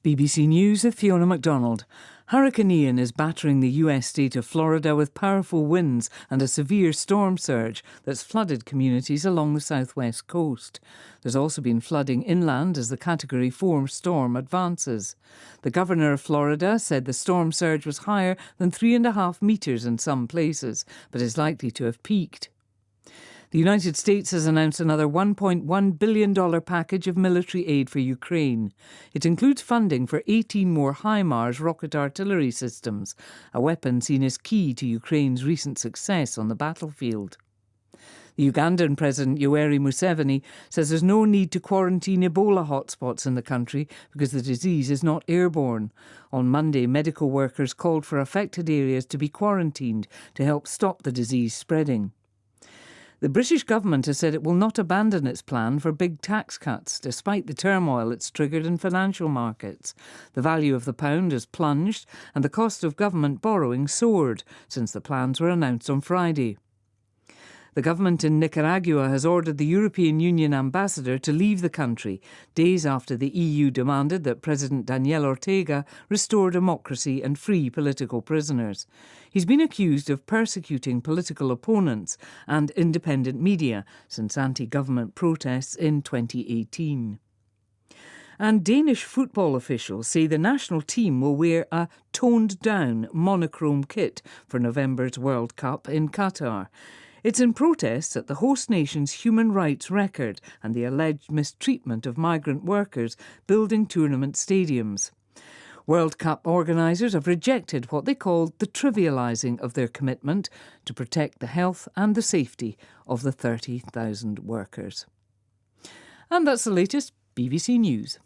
BBC News with Fiona MacDonald. Hurricane Ian is battering the US state of Florida with powerful winds and a severe storm surge that's flooded communities along the southwest coast. There's also been flooding inland as the Category 4 storm advances. The governor of Florida said the storm surge was higher than 3.5 metres in some places, but is likely to have peaked. The United States has announced another $1.1 billion package of military aid for Ukraine. It includes funding for 18 more HIMARS rocket artillery systems, a weapon seen as key to Ukraine's recent success on the battlefield. The Ugandan President Yoweri Museveni says there's no need to quarantine Ebola hotspots in the country because the disease is not airborne. On Monday, medical workers called for affected areas to be quarantined to help stop the disease spreading. The British government has said it will not abandon its plan for big tax cuts, despite the turmoil it's triggered in financial markets. The value of the pound has plunged and the cost of government borrowing soared since the plans were announced on Friday. The government in Nicaragua has ordered the European Union ambassador to leave the country, days after the EU demanded that President Daniel Ortega restore democracy and free political prisoners. He's been accused of persecuting political opponents and independent media since anti-government protests in 2018. And Danish football officials say the national team will wear a toned-down monochrome kit for November's World Cup in Qatar. It's in protest at the host nation's human rights record and the alleged mistreatment of migrant workers building tournament stadiums. World Cup organisers have rejected what they called the trivialising of their commitment to protect the health and the safety of the 30,000 workers. And that's the latest BBC News.